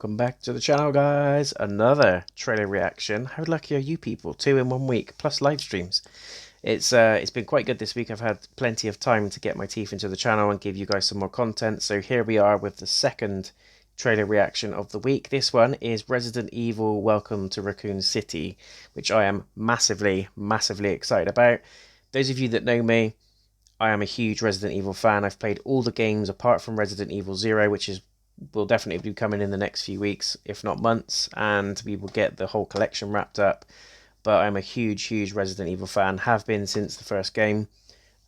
welcome back to the channel, guys. Another trailer reaction. How lucky are you people? 2 in 1 week, plus live streams. It's been quite good this week. I've had plenty of time to get my teeth into the channel and give you guys some more content. So here we are with the second trailer reaction of the week. This one is Resident Evil Welcome to Raccoon City, which I am massively excited about. Those of you that know me, I am a huge Resident Evil fan. I've played all the games apart from Resident Evil 0, which will definitely be coming in the next few weeks, if not months, and we will get the whole collection wrapped up. But I'm a huge Resident Evil fan, have been since the first game,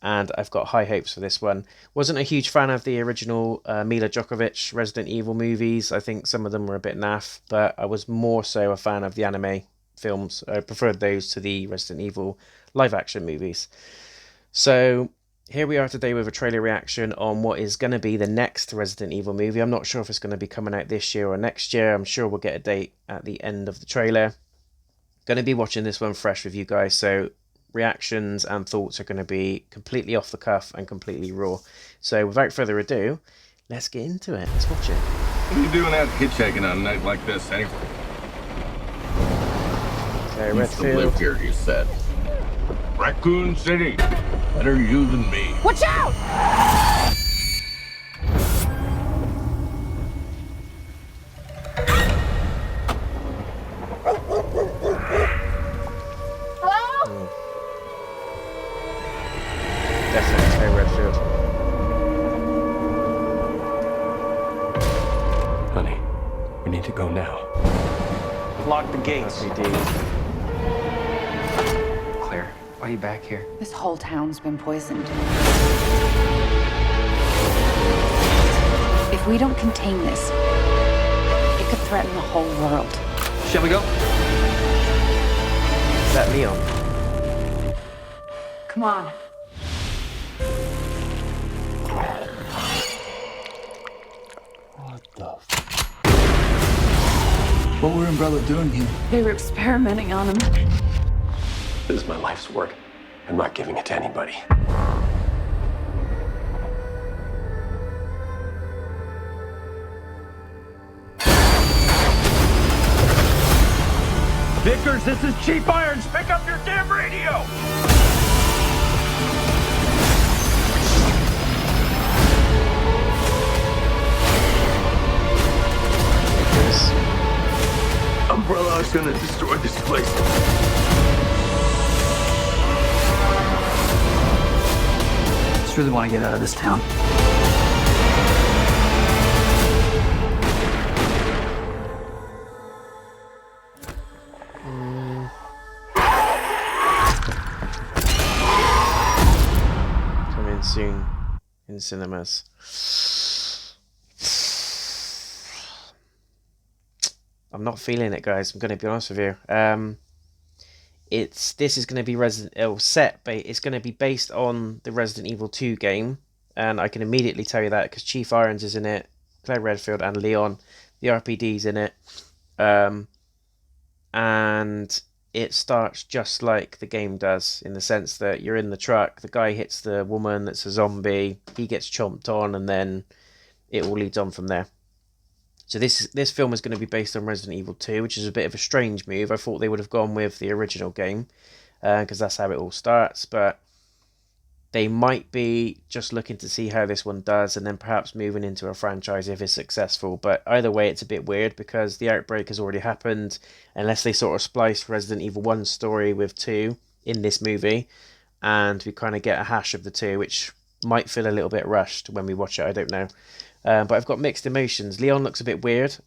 and I've got high hopes for this one. Wasn't a huge fan of the original Mila Djokovic Resident Evil movies. I think some of them were a bit naff, but I was more so a fan of the anime films. I preferred those to the Resident Evil live-action movies. So here we are today with a trailer reaction on what is going to be the next Resident Evil movie. I'm not sure if it's going to be coming out this year or next year. I'm sure we'll get a date at the end of the trailer. Going to be watching this one fresh with you guys, so reactions and thoughts are going to be completely off the cuff and completely raw. So without further ado, let's get into it. Let's watch it. What are you doing out hitchhiking on a night like this, anyway? Okay, Used to Redfield. live here, you said. Raccoon City. Better you than me. Watch out! Hello? Definitely say Redfield. Honey, we need to go now. Lock the gates. RPD. Claire, why are you back here? This whole town's been poisoned. If we don't contain this, it could threaten the whole world. Shall we go? Is that Leon? Come on. What the What were Umbrella doing here? They were experimenting on him. This is my life's work. I'm not giving it to anybody. Vickers, this is Chief Irons. Pick up your damn radio. Umbrella is gonna destroy this place. Just really want to get out of this town. Coming soon in cinemas. I'm not feeling it, guys. I'm going to be honest with you. This is going to be it's going to be based on the Resident Evil 2 game, and I can immediately tell you that because Chief Irons is in it, Claire Redfield and Leon, the RPD's in it, and it starts just like the game does, in the sense that you're in the truck, the guy hits the woman that's a zombie, he gets chomped on, and then it all leads on from there. So this film is going to be based on Resident Evil 2, which is a bit of a strange move. I thought they would have gone with the original game, because that's how it all starts, but they might be just looking to see how this one does, and then perhaps moving into a franchise if it's successful. But either way, it's a bit weird, because the outbreak has already happened, unless they sort of splice Resident Evil 1's story with 2 in this movie, and we kind of get a hash of the 2, which might feel a little bit rushed when we watch it, I don't know. But I've got mixed emotions. Leon looks a bit weird.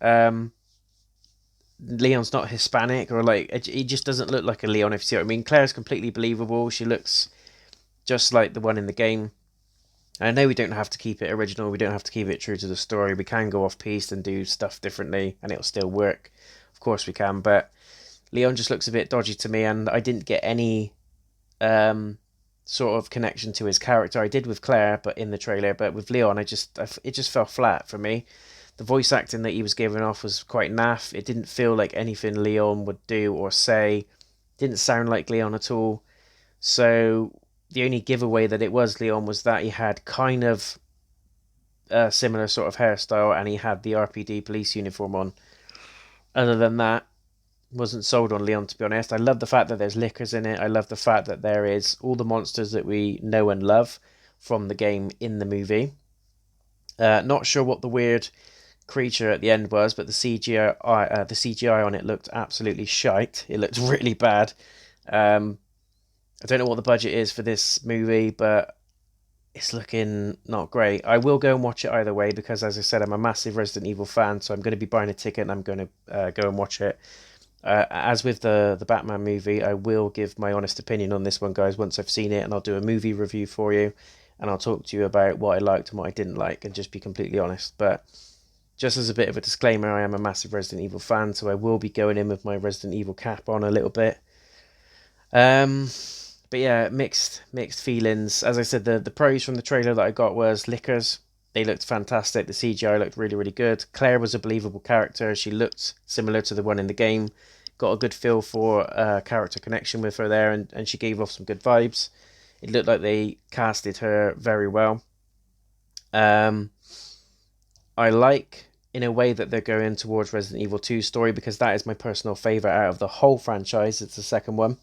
Leon's not Hispanic, or he just doesn't look like a Leon, if you see what I mean. Claire's completely believable. She looks just like the one in the game. I know we don't have to keep it original. We don't have to keep it true to the story. We can go off-piste and do stuff differently, and it'll still work. Of course we can, but Leon just looks a bit dodgy to me, and I didn't get any sort of connection to his character. I did with Claire, but in the trailer, but with Leon, it just fell flat for me. The voice acting that he was giving off was quite naff. It didn't feel like anything Leon would do or say. Didn't sound like Leon at all. So the only giveaway that it was Leon was that he had kind of a similar sort of hairstyle, and he had the RPD police uniform on, Other than that, wasn't sold on Leon, to be honest. I love the fact that there's liquors in it. I love the fact that there is all the monsters that we know and love from the game in the movie. Not sure what the weird creature at the end was, but the CGI on it looked absolutely shite. It looked really bad. I don't know what the budget is for this movie, but it's looking not great. I will go and watch it either way because, as I said, I'm a massive Resident Evil fan, so I'm going to be buying a ticket and I'm going to go and watch it. As with the Batman movie, I will give my honest opinion on this one, guys, once I've seen it, and I'll do a movie review for you, and I'll talk to you about what I liked and what I didn't like, and just be completely honest. But just as a bit of a disclaimer, I am a massive Resident Evil fan, so I will be going in with my Resident Evil cap on a little bit. But yeah, mixed feelings. As I said, the praise from the trailer that I got was liquors. They looked fantastic. The CGI looked really, really good. Claire was a believable character. She looked similar to the one in the game. Got a good feel for character connection with her there, and she gave off some good vibes. It looked like they casted her very well. I like, in a way, that they're going towards Resident Evil 2 story, because that is my personal favourite out of the whole franchise. It's the second one.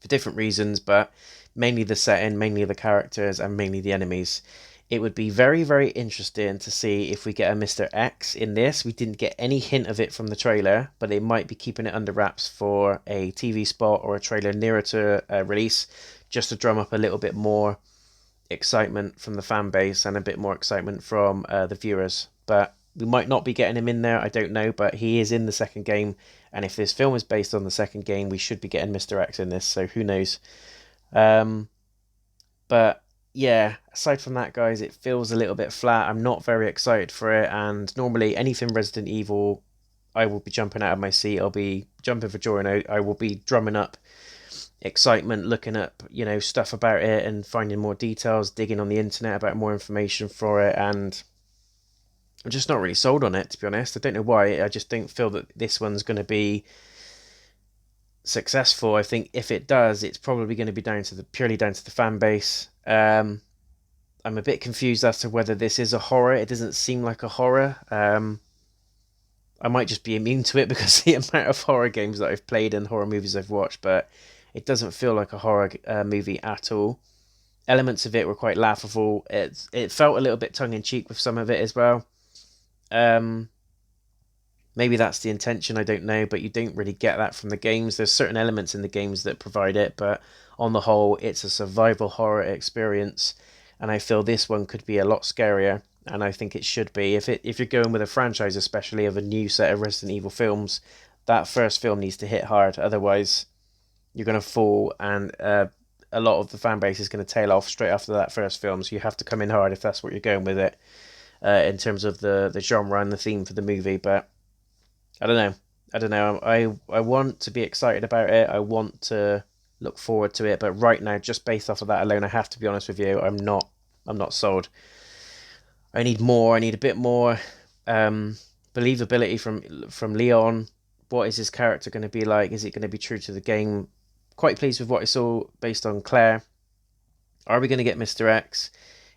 For different reasons, but mainly the setting, mainly the characters, and mainly the enemies. It would be very, very interesting to see if we get a Mr. X in this. We didn't get any hint of it from the trailer, but they might be keeping it under wraps for a TV spot or a trailer nearer to release, just to drum up a little bit more excitement from the fan base and a bit more excitement from the viewers. But we might not be getting him in there, I don't know, but he is in the second game, and if this film is based on the second game, we should be getting Mr. X in this, so who knows. But yeah, aside from that, guys, it feels a little bit flat. I'm not very excited for it, and normally anything Resident Evil, I will be jumping out of my seat. I'll be jumping for joy, and I will be drumming up excitement, looking up, stuff about it and finding more details, digging on the internet about more information for it, and I'm just not really sold on it, to be honest. I don't know why. I just don't feel that this one's going to be successful. I think if it does, it's probably going to be purely down to the fan base. I'm a bit confused as to whether this is a horror. It doesn't seem like a horror. I might just be immune to it because of the amount of horror games that I've played and horror movies I've watched, but it doesn't feel like a horror movie at all. Elements of it were quite laughable. It felt a little bit tongue-in-cheek with some of it as well. Maybe that's the intention, I don't know, but you don't really get that from the games. There's certain elements in the games that provide it, but on the whole, it's a survival horror experience, and I feel this one could be a lot scarier, and I think it should be. If you're going with a franchise, especially of a new set of Resident Evil films, that first film needs to hit hard, otherwise you're going to fall, and a lot of the fan base is going to tail off straight after that first film, so you have to come in hard if that's what you're going with it, in terms of the genre and the theme for the movie. But I don't know. I want to be excited about it. I want to look forward to it. But right now, just based off of that alone, I have to be honest with you, I'm not sold. I need more. I need a bit more believability from Leon. What is his character going to be like? Is it going to be true to the game? Quite pleased with what I saw based on Claire. Are we going to get Mr. X?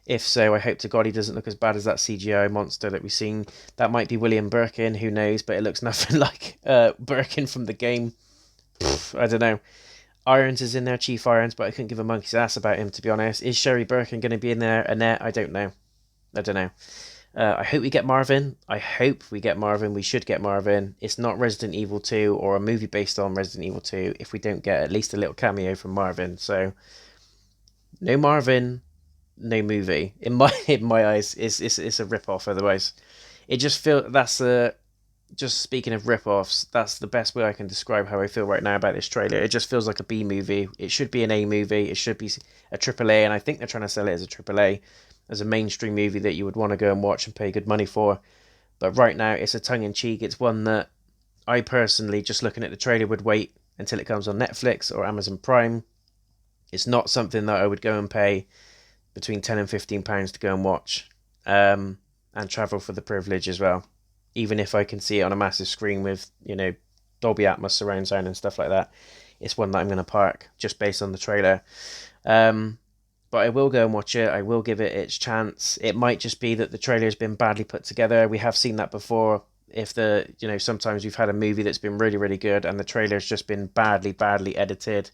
If so, I hope to God he doesn't look as bad as that CGI monster that we've seen. That might be William Birkin, who knows, but it looks nothing like Birkin from the game. I don't know. Irons is in there, Chief Irons, but I couldn't give a monkey's ass about him, to be honest. Is Sherry Birkin going to be in there? Annette? I don't know. I hope we get Marvin. We should get Marvin. It's not Resident Evil 2 or a movie based on Resident Evil 2 if we don't get at least a little cameo from Marvin. So, no Marvin, no movie. In my eyes, it's a rip-off otherwise. It just feels, just speaking of rip-offs, that's the best way I can describe how I feel right now about this trailer. It just feels like a B movie. It should be an A movie. It should be a AAA, and I think they're trying to sell it as a AAA, as a mainstream movie that you would want to go and watch and pay good money for. But right now, it's a tongue-in-cheek. It's one that I personally, just looking at the trailer, would wait until it comes on Netflix or Amazon Prime. It's not something that I would go and pay between £10 and £15 to go and watch, and travel for the privilege as well. Even if I can see it on a massive screen with, Dolby Atmos surround sound and stuff like that, it's one that I'm going to park just based on the trailer. But I will go and watch it. I will give it its chance. It might just be that the trailer has been badly put together. We have seen that before. if the, you know, sometimes we've had a movie that's been really, really good and the trailer's just been badly edited,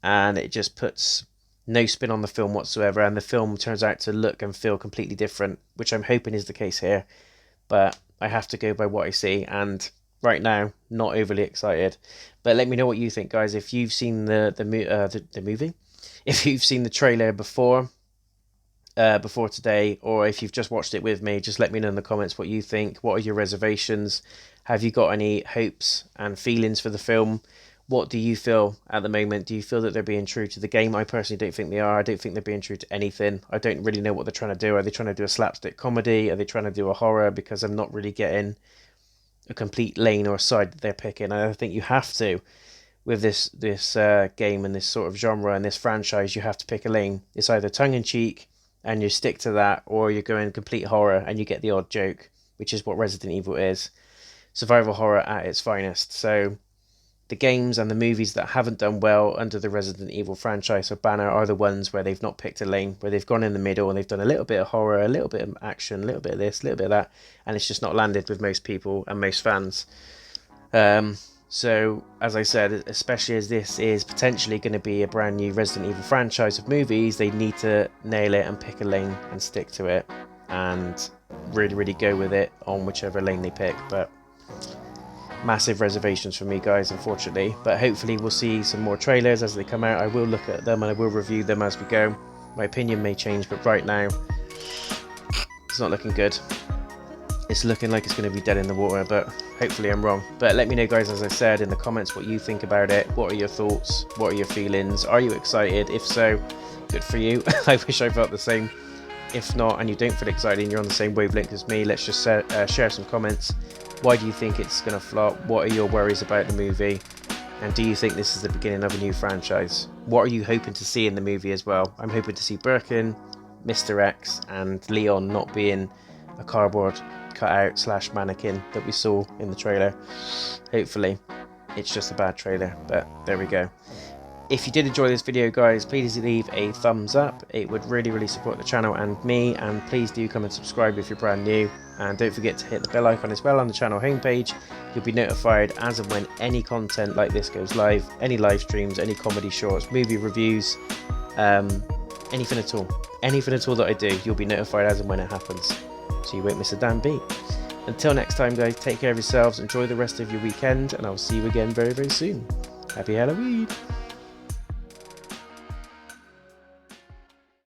and it just puts no spin on the film whatsoever, and the film turns out to look and feel completely different, which I'm hoping is the case here. But I have to go by what I see, and right now, not overly excited. But let me know what you think, guys. If you've seen the movie, if you've seen the trailer before today, or if you've just watched it with me, just let me know in the comments what you think. What are your reservations? Have you got any hopes and feelings for the film? What do you feel at the moment? Do you feel that they're being true to the game? I personally don't think they are. I don't think they're being true to anything. I don't really know what they're trying to do. Are they trying to do a slapstick comedy? Are they trying to do a horror? Because I'm not really getting a complete lane or a side that they're picking. And I think you have to, with this game and this sort of genre and this franchise, you have to pick a lane. It's either tongue-in-cheek and you stick to that, or you're going complete horror and you get the odd joke, which is what Resident Evil is. Survival horror at its finest. So the games and the movies that haven't done well under the Resident Evil franchise or banner are the ones where they've not picked a lane, where they've gone in the middle and they've done a little bit of horror, a little bit of action, a little bit of this, a little bit of that, and it's just not landed with most people and most fans. So, as I said, especially as this is potentially going to be a brand new Resident Evil franchise of movies, they need to nail it and pick a lane and stick to it and really, really go with it on whichever lane they pick. But massive reservations for me, guys, unfortunately. But hopefully we'll see some more trailers as they come out. I will look at them and I will review them as we go. My opinion may change, but right now it's not looking good. It's looking like it's going to be dead in the water, but hopefully I'm wrong. But let me know, guys, as I said, in the comments what you think about it. What are your thoughts? What are your feelings? Are you excited? If so, good for you. I wish I felt the same. If not, and you don't feel excited and you're on the same wavelength as me, let's just share some comments. Why do you think it's going to flop? What are your worries about the movie? And do you think this is the beginning of a new franchise? What are you hoping to see in the movie as well? I'm hoping to see Birkin, Mr. X, and Leon not being a cardboard cutout / mannequin that we saw in the trailer. Hopefully it's just a bad trailer, but there we go. If you did enjoy this video, guys, please leave a thumbs up. It would really, really support the channel and me, and please do come and subscribe if you're brand new, and don't forget to hit the bell icon as well on the channel homepage. You'll be notified as and when any content like this goes live, any live streams, any comedy shorts, movie reviews, anything at all that I do, you'll be notified as and when it happens, so you won't miss a damn beat. Until next time, guys, take care of yourselves, enjoy the rest of your weekend, and I'll see you again very, very soon. Happy Halloween!